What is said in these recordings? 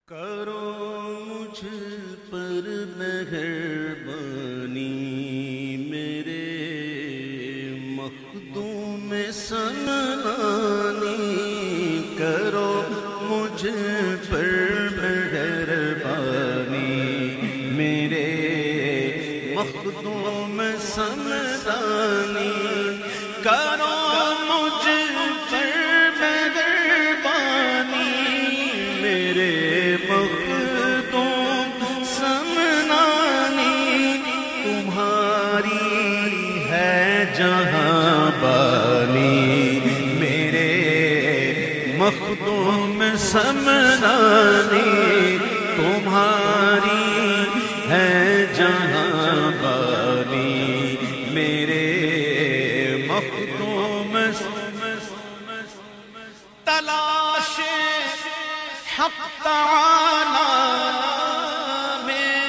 کرو مجھ پر مہربانی میرے مخدوم سنانی، کرو مجھ پر مہربانی میرے مخدوم سنانی، کرو مجھ پر مہربانی میرے مخدوم سنانی، تمہاری ہے جہاں بانی میرے مخدوم سنانی، تمہاری ہے جہاں بانی میرے مخدوم تلاش حق تعالی میں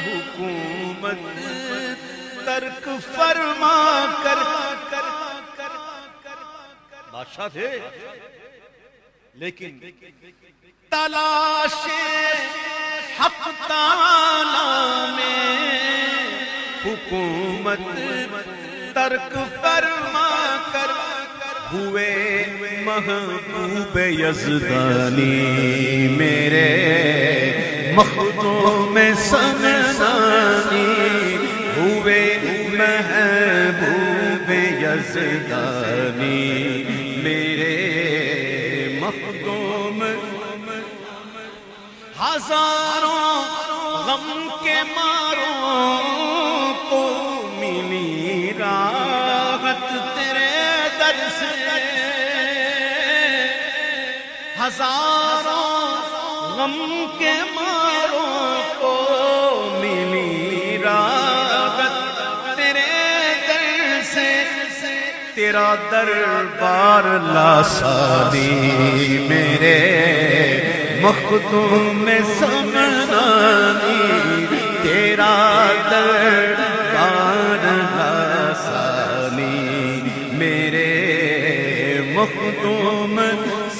حکومت ترک فرما کر، بادشاہ تھے لیکن تلاش حق تعالی میں حکومت ترک فرما کر، ہوئے محبوب یزدانی میرے مخدوم سنانی، ہوئے محبوب یزدانی میرے مخدوم، ہزاروں غم کے ماروں کو ملی راحت تیرے در سے، ہزاروں غم کے ماروں کو ملی راحت تیرے در سے، تیرا دربار لاسانی میرے مخدوم سنانی، تیرا دربار لاسانی میرے مخدوم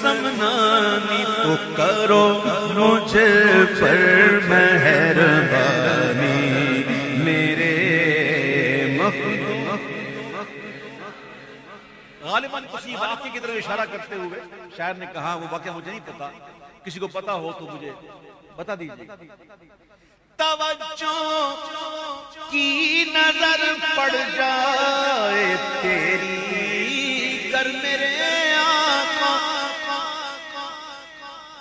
سنانی، تو کرو مجھ پر مہربانی میرے مخدوم۔ غالباً کسی واقعے کی طرف اشارہ کرتے ہوئے شاعر نے کہا، وہ واقعہ مجھے نہیں پتا، کسی کو پتا ہو تو مجھے بتا دیجیے۔ توجہ کی نظر پڑ جائے تیری گر میرے آقا،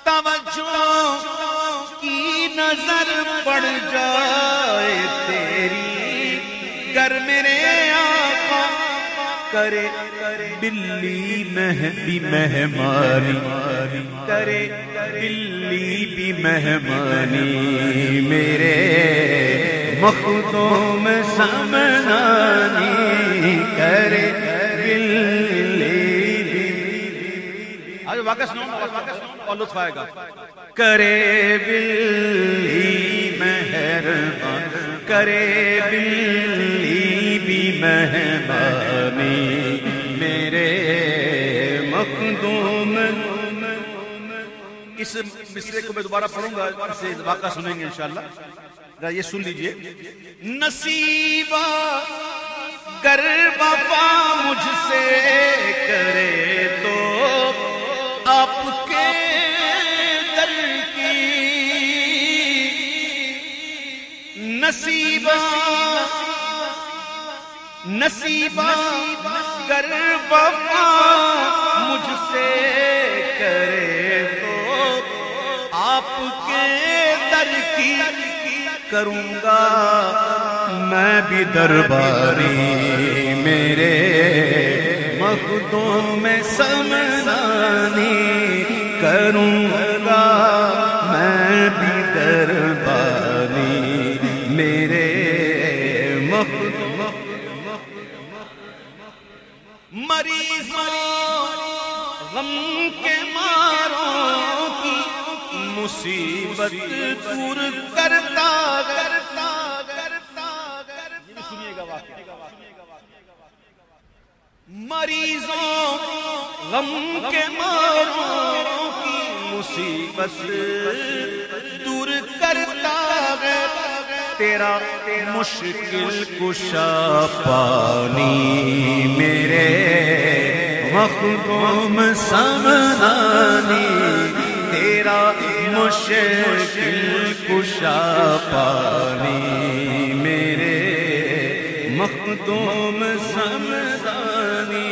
توجہ کی نظر پڑ جائے تیری گر میرے آقا، کرے بلی بھی مہمانی، کرے بلی بھی مہمانی میرے مخدوم سنانی، کرے بلی بھی، آج واقعہ سنو اور لطف آئے گا، کرے بلی مہربان، کرے بلی بھی مہربانی میرے مخدوم۔ اس مصرے کو میں دوبارہ پڑھوں گا، اسے واقعہ سنیں گے انشاءاللہ، یہ سن لیجئے۔ نصیبہ گر وفا مجھ سے کرے تو آپ کے در کی، نصیبہ گر وفا مجھ سے کرے تو آپ کے در کی، کروں گا میں بھی درباری میرے مخدوم سنانی، کروں گا میں بھی درباری میرے مخدوم۔ مریضوں غم کے ماروں کی مصیبت دور کرتا کرتا کرتا، سنیے گا واقعہ، مریضوں غم کے ماروں کی مصیبت تیرا مشکل کشا پانی میرے مخدوم سمدانی، تیرا مشکل کشا پانی میرے مخدوم سمدانی،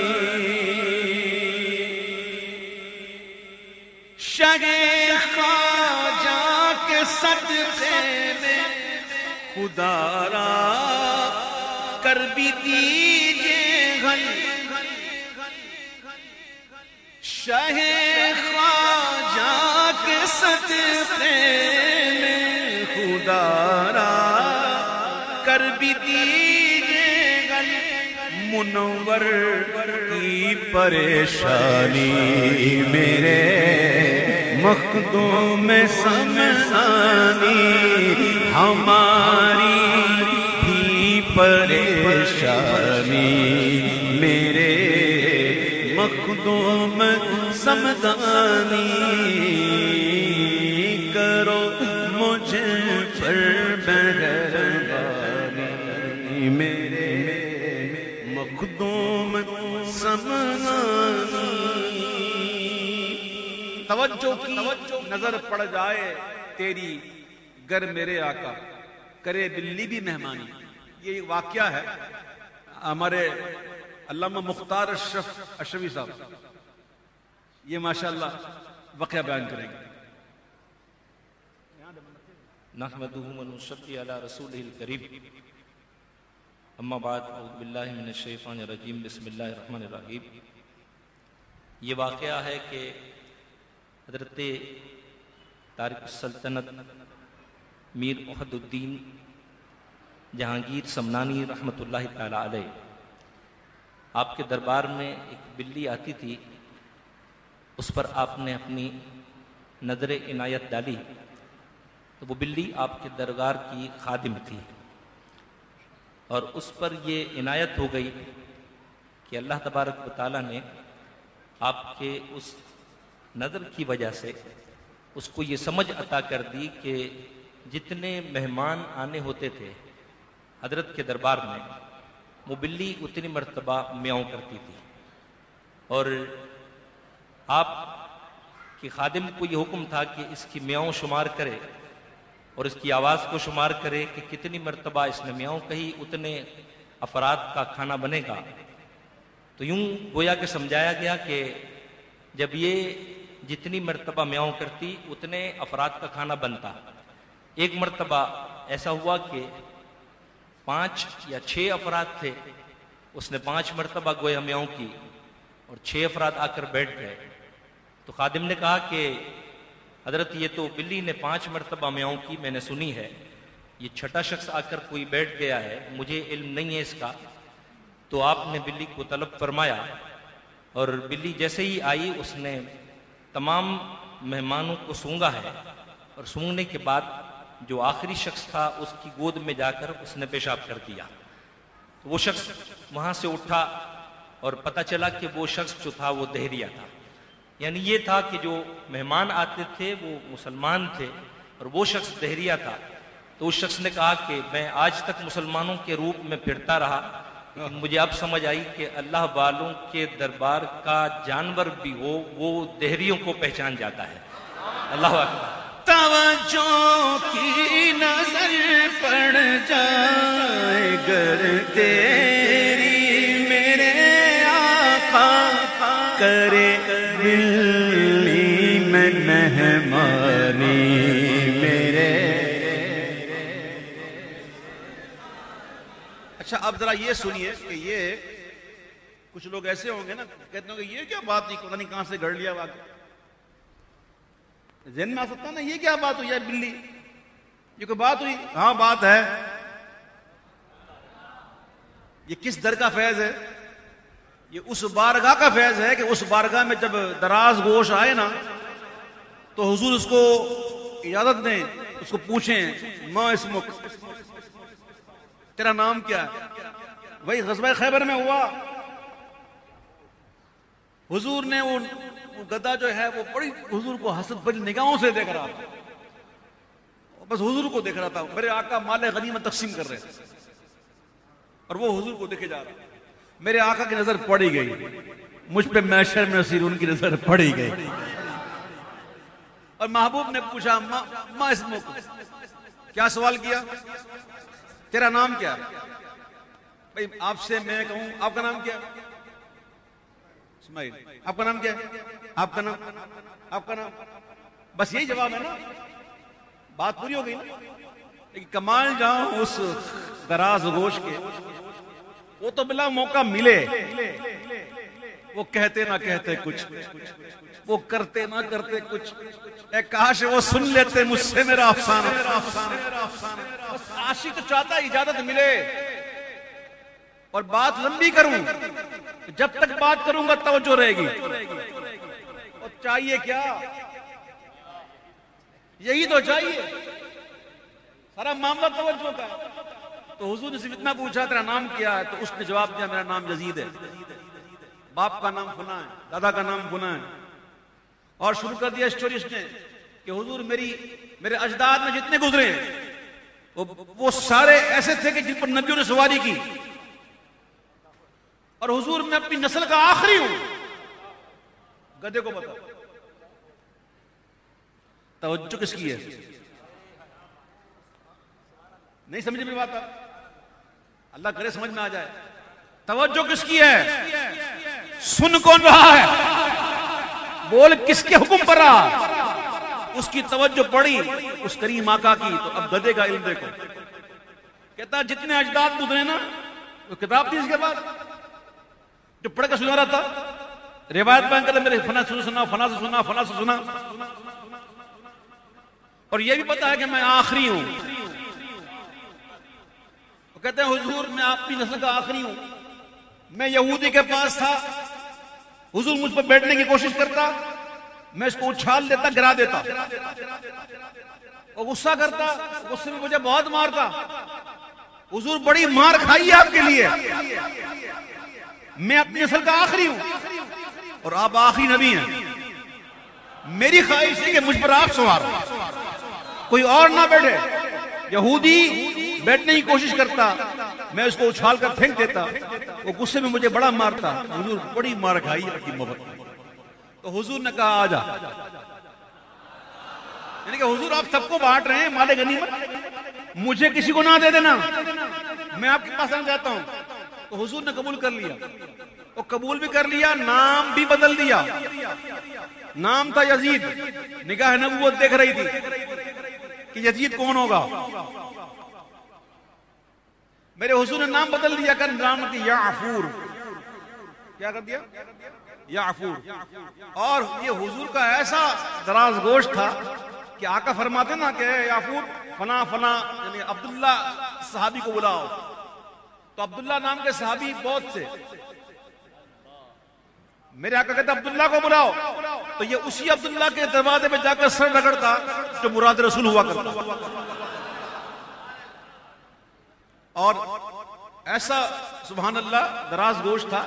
شاہ خواجہ کے صدقے میں خدا را کر بھی دیجئے غل، شاہ خواجہ کے صدقے میں خدا را کر بھی دیجئے غل، منور کی پریشانی میرے مخدوم سمدانی، ہماری بھی پریشانی میرے مخدوم سمدانی، کرو مجھ پر مہربانی میرے مخدوم سمدانی۔ توجہ کی نظر پڑ جائے تیری گر میرے آقا، کرے بلی بھی مہمانی۔ یہ ایک واقعہ ہے، ہمارے علامہ مختار اشرفی صاحب یہ ماشاءاللہ واقعہ بیان کریں گے۔ نحمدہ و نصلی علی رسولہ الکریم، اما بعد اعوذ باللہ من الشیطان الرجیم، بسم اللہ الرحمن الرحیم۔ یہ واقعہ ہے کہ حضرت تارک السلطنت میر احد الدین جہانگیر سمنانی رحمۃ اللہ تعالی علیہ، آپ کے دربار میں ایک بلی آتی تھی، اس پر آپ نے اپنی نظر عنایت ڈالی تو وہ بلی آپ کے دربار کی خادم تھی، اور اس پر یہ عنایت ہو گئی کہ اللہ تبارک و تعالیٰ نے آپ کے اس نظر کی وجہ سے اس کو یہ سمجھ عطا کر دی کہ جتنے مہمان آنے ہوتے تھے حضرت کے دربار میں، وہ بلی اتنی مرتبہ میاؤں کرتی تھی، اور آپ کی خادم کو یہ حکم تھا کہ اس کی میاؤں شمار کرے اور اس کی آواز کو شمار کرے کہ کتنی مرتبہ اس نے میاؤں کہی اتنے افراد کا کھانا بنے گا۔ تو یوں گویا کہ سمجھایا گیا کہ جب یہ جتنی مرتبہ میاؤں کرتی اتنے افراد کا کھانا بنتا۔ ایک مرتبہ ایسا ہوا کہ 5 یا 6 افراد تھے، اس نے 5 مرتبہ گویا میاؤں کی اور 6 افراد آ کر بیٹھ گئے۔ تو خادم نے کہا کہ حضرت یہ تو بلی نے 5 مرتبہ میاؤں کی، میں نے سنی ہے، یہ 6واں شخص آ کر کوئی بیٹھ گیا ہے، مجھے علم نہیں ہے اس کا۔ تو آپ نے بلی کو طلب فرمایا، اور بلی جیسے ہی آئی اس نے تمام مہمانوں کو سونگا ہے، اور سونگنے کے بعد جو آخری شخص تھا اس کی گود میں جا کر اس نے پیشاب کر دیا۔ وہ شخص وہاں سے اٹھا اور پتہ چلا کہ وہ شخص جو تھا وہ دہریہ تھا، یعنی یہ تھا کہ جو مہمان آتے تھے وہ مسلمان تھے اور وہ شخص دہریہ تھا۔ تو اس شخص نے کہا کہ میں آج تک مسلمانوں کے روپ میں پھرتا رہا، لیکن مجھے اب سمجھ آئی کہ اللہ والوں کے دربار کا جانور بھی ہو وہ دہریوں کو پہچان جاتا ہے۔ اللہ اکبر۔ توجہ کی نظر پڑ جائے گر تیری میرے آقا، کرے بلی میں مہمانی میرے۔ اچھا اب ذرا یہ سنیے کہ یہ کچھ لوگ ایسے ہوں گے نا، کہتے ہیں کہ یہ کیا بات نہیں، پتہ نہیں کہاں سے گھڑ لیا واقعہ، ذہن میں آ سکتا نا یہ کیا بات ہوئی ہے بلی، یہ کوئی بات ہوئی؟ ہاں بات ہے۔ یہ کس در کا فیض ہے؟ یہ اس بارگاہ کا فیض ہے کہ اس بارگاہ میں جب دراز گوش آئے نا تو حضور اس کو اجازت دیں، اس کو پوچھیں ما اسمک، تیرا نام کیا ہے؟ وہی غزوہ خیبر میں ہوا، حضور نے وہ گدھا جو ہے وہ بڑی حضور کو حسد بھری نگاہوں سے دیکھ رہا تھا، بس حضور کو دیکھ رہا تھا. میرے آقا مال غنیمت تقسیم کر رہے تھے اور وہ حضور کو دیکھے جا رہا. میرے آقا کی نظر پڑی گئی مجھ پہ محشر میں اسیر ان کی نظر پڑی گئی. اور محبوب نے پوچھا ما اسمک, کیا سوال کیا, تیرا نام کیا ہے؟ بھئی آپ سے میں کہوں آپ کا نام کیا ہے؟ اسماعیل. آپ کا نام کیا ہے؟ آپ کا نام بس یہی جواب ہے نا, بات پوری ہو گئی نا. لیکن کمال جاؤں اس دراز گوش کے, وہ تو بلا موقع ملے وہ کہتے نہ کہتے کچھ, وہ کرتے نہ کرتے کچھ. اے کاش وہ سن لیتے مجھ سے میرا افسانہ. عاشق تو چاہتا اجازت ملے اور بات لمبی کروں, جب تک بات کروں گا توجہ رہے گی. اور چاہیے کیا, یہی تو چاہیے, سارا معاملہ توجہ کا. تو حضور نے صرف اتنا پوچھا تیرا نام کیا ہے؟ تو اس نے جواب دیا میرا نام یزید ہے, باپ کا نام فلاں ہے, دادا کا نام فلاں ہے. اور شروع کر دیا اسٹوری اس نے کہ حضور میرے اجداد میں جتنے گزرے ہیں وہ سارے ایسے تھے کہ جن پر نبیوں نے سواری کی, اور حضور میں اپنی نسل کا آخری ہوں. گدھے کو بتا توجہ کس کی ہے؟ نہیں سمجھ میں بات, اللہ کرے سمجھ میں آ جائے. توجہ کس کی ہے؟ سن کون رہا ہے؟ بول کس کے حکم پر رہا؟ اس کی توجہ پڑی اس کریم آقا کی. تو اب گدھے کا علم دیکھو, کہتا جتنے اجداد گزرے نا, وہ کتاب تھی اس کے بعد جو پڑھ کے سنا رہا تھا, روایت بیان کرتا میرے فنا سے سنا, فنا سے سنا, فنا سے سنا, اور یہ بھی پتا ہے کہ میں آخری ہوں. وہ کہتے ہیں حضور میں آپ کی نسل کا آخری ہوں. میں یہودی کے پاس تھا, حضور مجھ پر بیٹھنے کی کوشش کرتا, میں اس کو اچھال دیتا, گرا دیتا, اور غصہ کرتا, غصے میں مجھے بہت مارتا. حضور بڑی مار کھائی ہے آپ کے لیے, میں اپنی نسل کا آخری ہوں اور آپ آخری نبی ہیں. میری خواہش ہے کہ مجھ پر آپ سوار ہو, کوئی اور نہ بیٹھے. یہودی بیٹھنے کی کوشش کرتا, میں اس کو اچھال کر پھینک دیتا, وہ غصے میں مجھے بڑا مارتا. حضور بڑی مار کھائی ہے کی محبت میں. تو حضور نے کہا آجا, یعنی کہ حضور آپ سب کو بانٹ رہے ہیں مال غنیمت, مجھے کسی کو نہ دے دینا, میں آپ کے پاس آنا چاہتا ہوں. تو حضور نے قبول کر لیا, اور قبول بھی کر لیا, نام بھی بدل دیا. نام تھا یزید, نگاہ نبوت دیکھ رہی تھی کہ یزید کون ہوگا. میرے حضور نے نام بدل دیا, کر نام کی یعفور. کیا کر دیا؟ یعفور. اور یہ حضور کا ایسا دراز گوشت تھا کہ آقا فرماتے نا کہ یعفور فنا فنا, یعنی عبداللہ صحابی کو بلاؤ. تو عبداللہ نام کے صحابی بہت سے, میرے آقا کہتے عبداللہ کو بلاؤ. تو یہ اسی عبداللہ کے دروازے پہ جا کر سر رگڑتا جو مراد رسول ہوا کرتا. اور ایسا سبحان اللہ دراز گوشت تھا.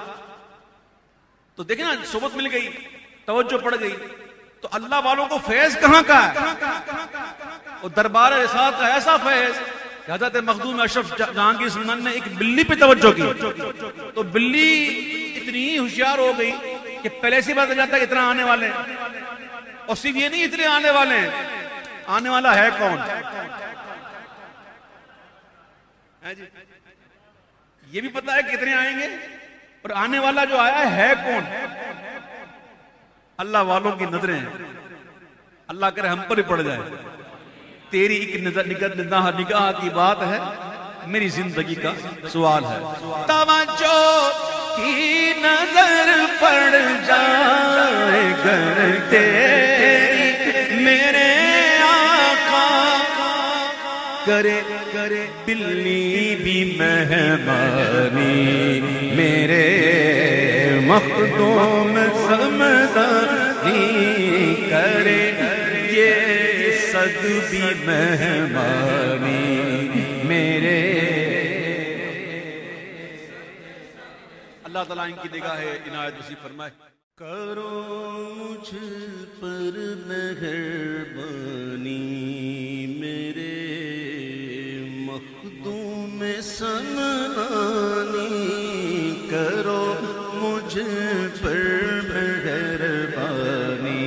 تو دیکھیں نا, صحبت مل گئی, توجہ پڑ گئی, تو اللہ والوں کو فیض کہاں کا ہے؟ اور دربار رسالت کا ایسا فیض کہ حضرت مخدوم اشرف جہانگیر سلطان نے ایک بلی پہ توجہ کی, تو بلی اتنی ہوشیار ہو گئی کہ پہلے سے پتہ چلتا کہ اتنا آنے والے ہیں. اور صرف یہ نہیں اتنے آنے والے ہیں, آنے والا ہے کون, یہ بھی پتا ہے کتنے آئیں گے, اور آنے والا جو آیا ہے کون. اللہ والوں کی نظریں ہیں, اللہ کرے ہم پر ہی پڑ جائے. تیری ایک نگاہ کی بات ہے, میری زندگی کا سوال ہے. توجہ کی نظر پڑ جائے گر تیری میرے آقا, کرے کرے بلی بھی مہمانی میرے مخدوم سمدانی, کرے یہ صد بھی مہمانی میرے. اللہ تعالیٰ ان کی نگاہ عنایت نصیب فرمائے. کرو مجھ پر مہربانی میرے مخدوم سمنانی کرو مجھ پر مہربانی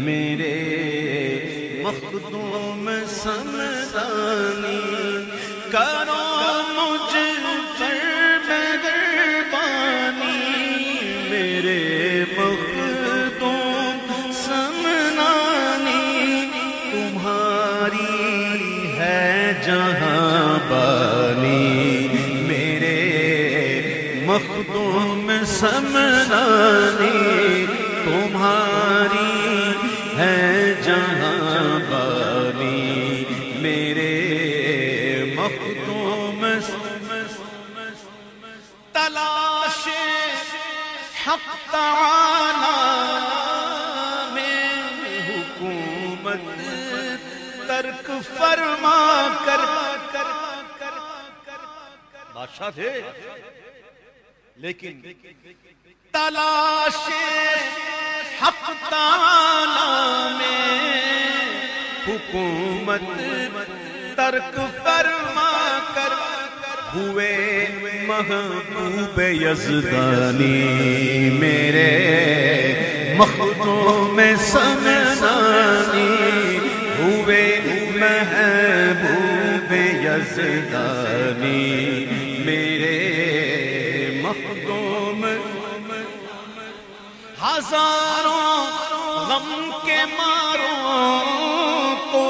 میرے مخدوم سمنانی کرو مجھ پر مہربانی میرے مخدوم سمنانی تمہاری ہے جہاں بانی میرے مخدوم سمنانی تمہاری ہے جہاں بانی میرے مخدوم تلاش حق تعالی میں حکومت ترک فرما کر بادشاہ تھے لیکن تلاش حق تعالی میں حکومت ترک فرما کر ہوئے محبوب یزدانی میرے مخدوم سمنانی ہوئے محبوب یزدانی میرے مخدوم ہزاروں غم کے ماروں کو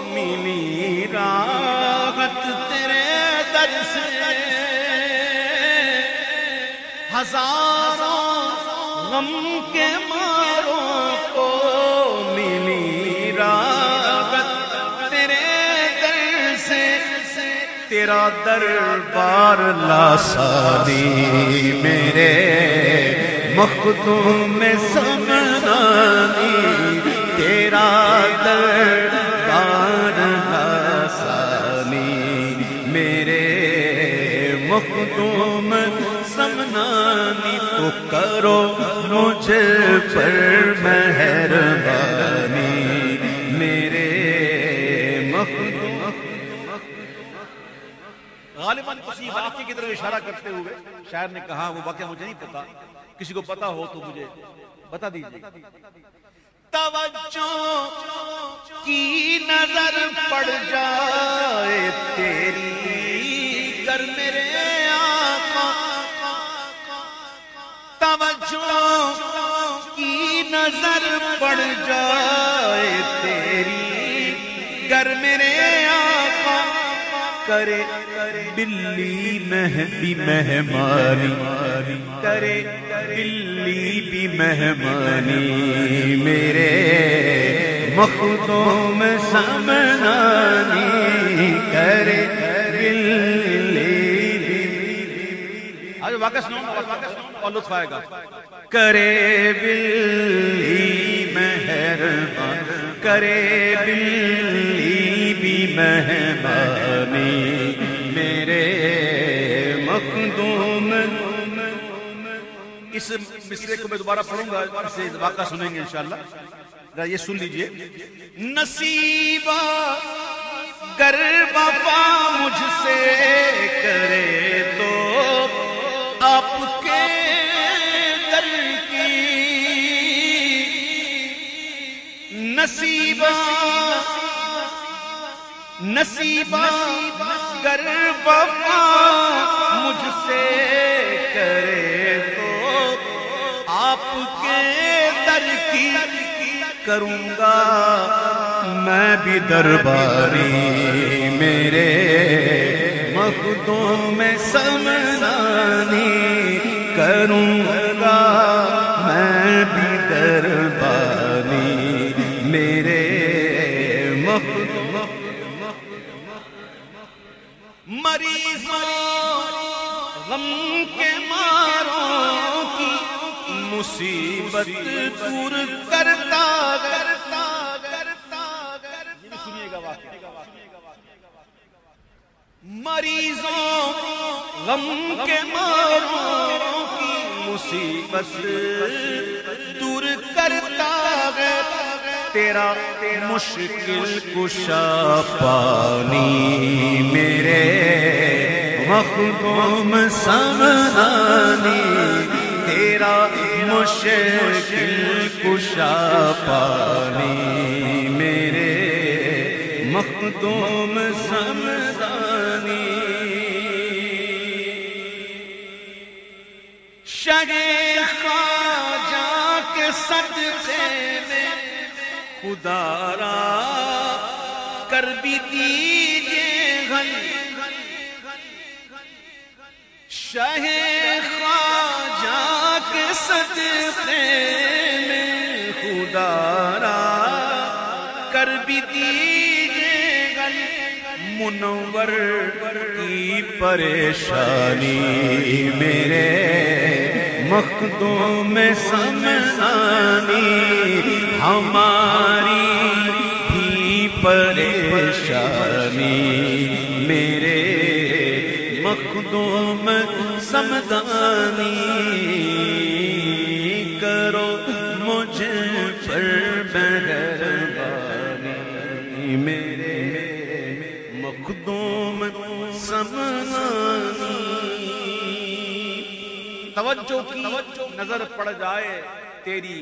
ملی راحت تیرے در سے ہزاروں غم کے ماروں کو ملی راحت تیرے در سے تیرا دربار لاسانی میرے مخدوم سمنانی تیرا دربار لاسانی میرے مخدوم سمنانی تو کرو مجھ پر مہربانی میرے مخدوم غالباً کسی واقعے کی طرف اشارہ کرتے ہوئے شاعر نے کہا وہ واقعہ مجھے نہیں پتا کسی کو پتا ہو تو مجھے بتا دیجیے توجہ کی نظر پڑ جائے تیری کر میرے آقا توجہ کی نظر پڑ جائے تیری گر میرے آقا کرے بلی بھی مہمانی کرے بلی بھی مہمانی میرے مخدوم سمنانی کرے بلی آج واقعہ سنو اور لطف آئے گا کرے بلی مہربان کرے بلی بھی مہمانی میرے مخدوم اس مصرے کو میں دوبارہ پڑھوں گا اسے واقعہ سنیں گے انشاءاللہ یہ سن لیجئے نصیبہ گر وفا مجھ سے کرے تو آپ کے در کی نصیبہ گر وفا مجھ سے کرے تو آپ کے در کی کروں گا میں بھی درباری میرے مخدوم سمنانی کروں گا میں بھی درباری میرے مخدوم مریضوں غم کے ماروں کی مصیبت دور کرتا سنیے گا واقعہ مریضوں غم کے ماروں کی مصیبت دور کرتا تیرا مشکل کشا پانی میرے مخدوم سمدانی تیرا مشکل کشا پانی میرے مخدوم سمدانی شہ خواجہ کے صدقے میں خدا را کر بھی دیجئے غل شہ خواجہ کے صدقے میں خدا را کر بھی دیجئے غل منور کی پریشانی میرے مخدوم سمدانی ہماری بھی پریشانی میرے مخدوم سمدانی کرو مجھ پر مہربانی میرے مخدوم سمدانی توجہ کی نظر پڑ جائے تیری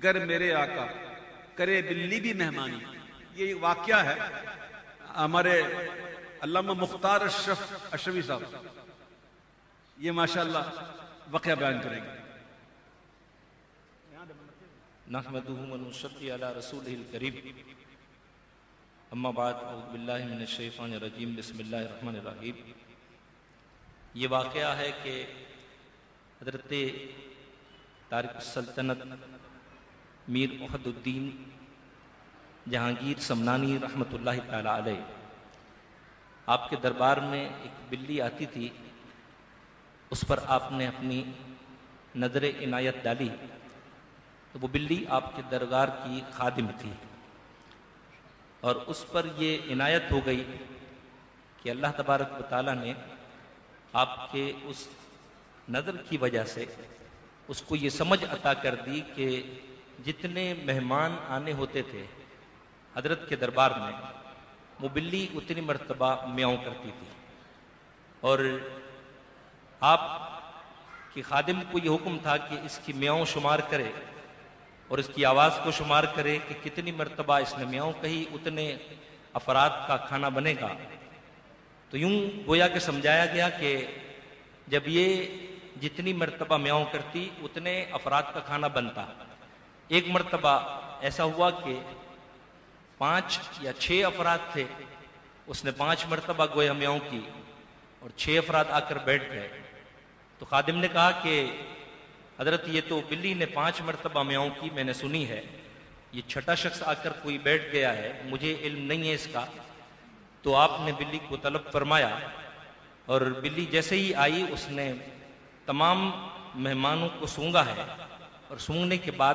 گر میرے آقا کرے بلی بھی مہمانی. یہ واقعہ ہے ہمارے علامہ مختار اشرف اشرفی صاحب یہ ماشاءاللہ واقعہ بیان کریں گے. نحمدہ ونصلی علی رسولہ الکریم اما بعد اعوذ باللہ من الشیطان الرجیم بسم اللہ الرحمن الرحیم. یہ واقعہ ہے کہ حضرت تارک السلطنت میر احد الدین جہانگیر سمنانی رحمۃ اللہ تعالی علیہ آپ کے دربار میں ایک بلی آتی تھی. اس پر آپ نے اپنی نظر عنایت ڈالی تو وہ بلی آپ کے دربار کی خادم تھی اور اس پر یہ عنایت ہو گئی کہ اللہ تبارک و تعالیٰ نے آپ کے اس نظر کی وجہ سے اس کو یہ سمجھ عطا کر دی کہ جتنے مہمان آنے ہوتے تھے حضرت کے دربار میں وہ بلی اتنی مرتبہ میاؤں کرتی تھی اور آپ کی خادم کو یہ حکم تھا کہ اس کی میاؤں شمار کرے اور اس کی آواز کو شمار کرے کہ کتنی مرتبہ اس نے میاؤں کہی اتنے افراد کا کھانا بنے گا. تو یوں گویا کہ سمجھایا گیا کہ جب یہ جتنی مرتبہ میاؤں کرتی اتنے افراد کا کھانا بنتا. ایک مرتبہ ایسا ہوا کہ 5 یا 6 افراد تھے, اس نے 5 مرتبہ گویا میاؤں کی اور 6 افراد آ کر بیٹھ گئے. تو خادم نے کہا کہ حضرت یہ تو بلی نے 5 مرتبہ میاؤں کی میں نے سنی ہے, یہ چھٹا شخص آ کر کوئی بیٹھ گیا ہے, مجھے علم نہیں ہے اس کا. تو آپ نے بلی کو طلب فرمایا اور بلی جیسے ہی آئی اس نے تمام مہمانوں کو سونگا ہے اور سونگنے کے بعد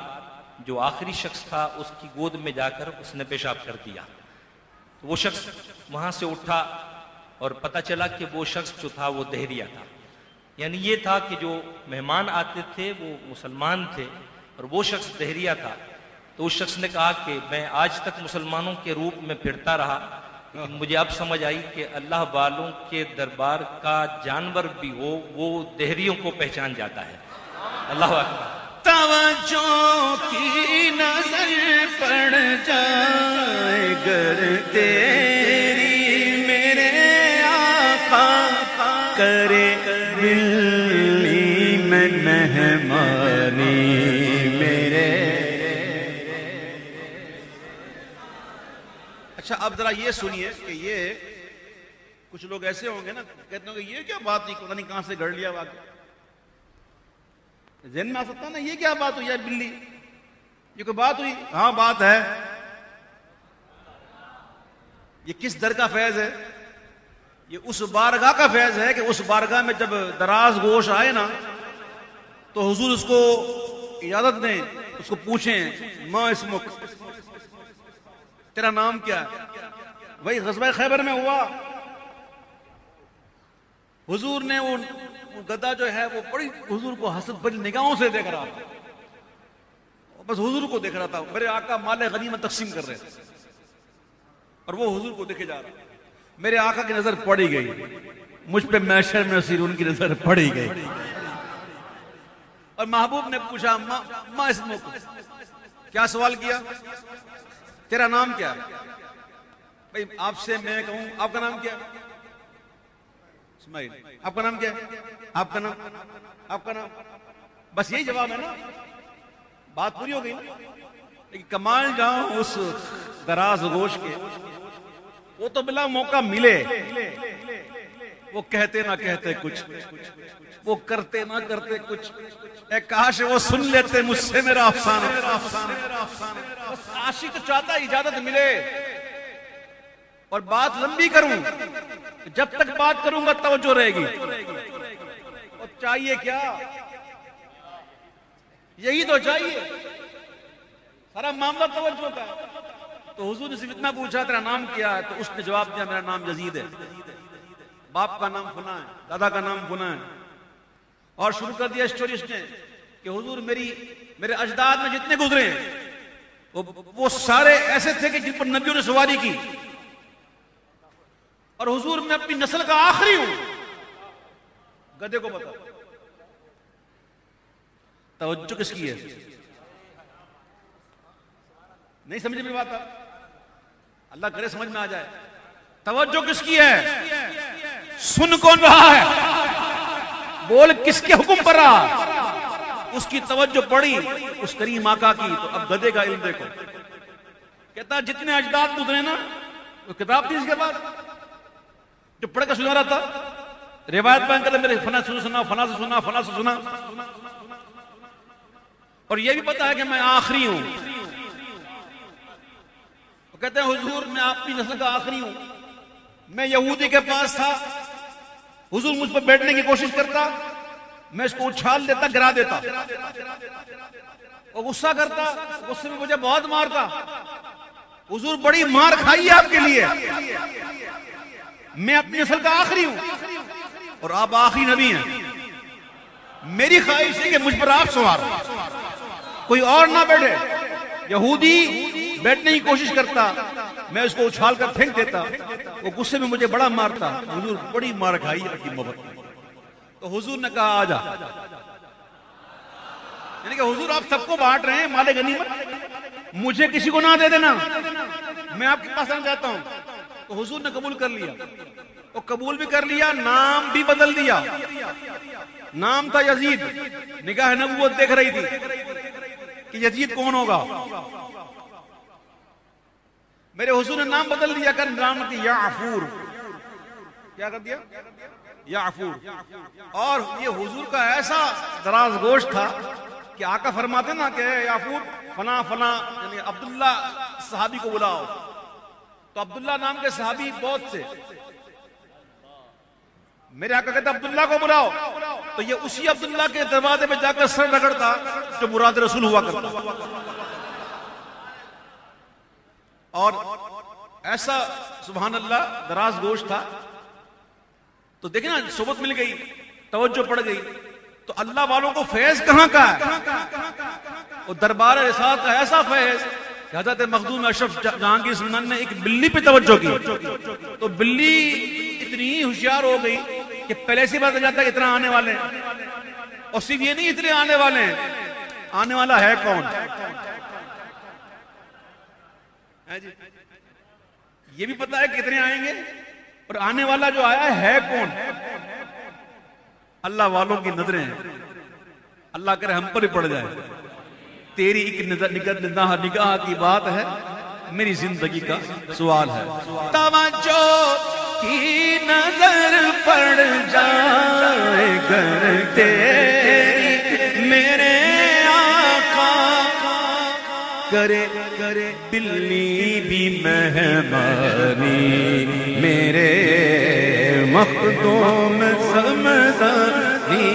جو آخری شخص تھا اس کی گود میں جا کر اس نے پیشاب کر دیا. تو وہ شخص وہاں سے اٹھا اور پتہ چلا کہ وہ شخص جو تھا وہ دہریہ تھا. یعنی یہ تھا کہ جو مہمان آتے تھے وہ مسلمان تھے اور وہ شخص دہریہ تھا. تو اس شخص نے کہا کہ میں آج تک مسلمانوں کے روپ میں پھرتا رہا, لیکن مجھے اب سمجھ آئی کہ اللہ والوں کے دربار کا جانور بھی ہو وہ دہریوں کو پہچان جاتا ہے. اللہ اکبر. توجہ کی نظر پڑ جائے گر تیری میرے آقا کرے بلی میں مہمانی میرے. اچھا اب ذرا یہ سنیے کہ یہ کچھ لوگ ایسے ہوں گے نا کہتے ہیں کہ یہ کیا بات نہیں, پتہ نہیں کہاں سے گھڑ لیا واقعہ. ذہن میں آ سکتا ہے نا یہ کیا بات ہوئی ہے بلی, یہ کوئی بات ہوئی؟ ہاں بات ہے. یہ کس در کا فیض ہے؟ یہ اس بارگاہ کا فیض ہے کہ اس بارگاہ میں جب دراز گوش آئے نا تو حضور اس کو اجازت دیں, اس کو پوچھیں ما اسمک, تیرا نام کیا ہے؟ وہی غزوہ خیبر میں ہوا. حضور نے وہ گدھا جو ہے وہ بڑی حضور کو حسد بھری نگاہوں سے دیکھ رہا تھا, بس حضور کو دیکھ رہا تھا. میرے آقا مال غنیمت تقسیم کر رہے تھے اور وہ حضور کو دیکھے جا رہا. میرے آقا کی نظر پڑی گئی مجھ پہ محشر میں اسیر ان کی نظر پڑی گئی. اور محبوب نے پوچھا ما اسمک، کیا سوال کیا؟ تیرا نام کیا؟ بھائی آپ سے میں کہوں آپ کا نام کیا؟ اسماعیل. آپ کا نام کیا ہے؟ آپ کا نام بس یہی جواب ہے نا، بات پوری ہو گئی. لیکن کمال جاؤں اس دراز گوش کے، وہ تو بلا موقع ملے وہ کہتے نہ کہتے کچھ، وہ کرتے نہ کرتے کچھ. اے کاش وہ سن لیتے مجھ سے میرا افسانہ. عاشق تو چاہتا ہے اجازت ملے اور بات لمبی کروں، جب تک بات کروں گا توجہ رہے گی. اور چاہیے کیا؟ یہی تو چاہیے، سارا معاملہ توجہ کا. تو حضور نے صرف اتنا پوچھا تیرا نام کیا ہے؟ تو اس نے جواب دیا میرا نام یزید ہے، باپ کا نام فلاں ہے، دادا کا نام فلاں ہے. اور شروع کر دیا اسٹوری اس نے کہ حضور میرے اجداد میں جتنے گزرے ہیں وہ سارے ایسے تھے کہ جن پر نبیوں نے سواری کی، اور حضور میں اپنی نسل کا آخری ہوں. گدھے کو بتا توجہ کس کی ہے؟ نہیں سمجھ میں بات؟ اللہ کرے سمجھ میں آ جائے. توجہ کس کی ہے؟ سن کون رہا ہے؟ بول کس کے حکم پر رہا؟ اس کی توجہ پڑی اس کریم آقا کی. تو اب گدھے کا علم دیکھو. کہتا جتنے اجداد گزرے نا، وہ کتاب تھی اس کے بعد جو پڑھ کے سنا رہا تھا، روایت بیان کرتا میرے فلاں سے سنا، فلاں سے سنا، فلاں سے سنا. اور یہ بھی پتا ہے کہ میں آخری ہوں. وہ کہتے ہیں حضور میں آپ کی نسل کا آخری ہوں. میں یہودی کے پاس تھا، حضور مجھ پر بیٹھنے کی کوشش کرتا، میں اس کو اچھال دیتا، گرا دیتا. وہ غصہ کرتا، غصے میں مجھے بہت مارتا. حضور بڑی مار کھائی ہے آپ کے لیے. میں اپنی نسل کا آخری ہوں اور آپ آخری نبی ہیں. میری خواہش ہے کہ مجھ پر آپ سوار ہو، کوئی اور نہ بیٹھے. یہودی بیٹھنے کی کوشش کرتا، میں اس کو اچھال کر پھینک دیتا. وہ غصے میں مجھے بڑا مارتا. حضور بڑی مار کھائی آپ کی محبت میں. تو حضور نے کہا آجا. یعنی کہ حضور آپ سب کو بانٹ رہے ہیں مال غنیمت، مجھے کسی کو نہ دے دینا، میں آپ کے پاس آنا چاہتا ہوں. تو حضور نے قبول کر لیا. وہ قبول بھی کر لیا، نام بھی بدل دیا. نام تھا یزید. نگاہ نبوت دیکھ رہی تھی کہ یزید کون ہوگا. میرے حضور نے نام بدل دیا کر نام کی یعفور. کیا کر دیا؟ یعفور. اور یہ حضور کا ایسا دراز گوشت تھا کہ آقا فرماتے نا کہ یعفور فلاں فلاں، یعنی عبداللہ صحابی کو بلاؤ. تو عبداللہ نام کے صحابی بہت سے. میرے آقا کہتے عبداللہ کو بلاؤ. تو یہ اسی عبداللہ کے دروازے پہ جا کر سر رگڑتا جو مراد رسول ہوا کرتا. اور ایسا سبحان اللہ دراز گوشت تھا. تو دیکھیں نا صحبت مل گئی، توجہ پڑ گئی. تو اللہ والوں کو فیض کہاں کا ہے؟ وہ دربار رسالت کا ایسا فیض کہ حضرت مخدوم اشرف جہانگیر سلطان نے ایک بلی پہ توجہ کی. تو بلی اتنی ہوشیار ہو گئی کہ پہلے سے بات جاتا ہے اتنا آنے والے ہیں. اور صرف یہ نہیں اتنے آنے والے ہیں، آنے والا ہے کون؟ یہ بھی پتا ہے کتنے آئیں گے، اور آنے والا جو آیا ہے کون؟ اللہ والوں کی نظریں ہیں. اللہ کرے ہم پر ہی پڑ جائے. تیری ایک نگاہ کی بات ہے، میری زندگی کا سوال ہے. توجہ کی نظر پڑ جائے گر تیری میرے آقا، کرے بلی بھی مہمانی میرے مخدوم سمدانی،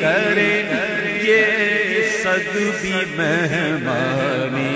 کرے یہ صد بھی مہمانی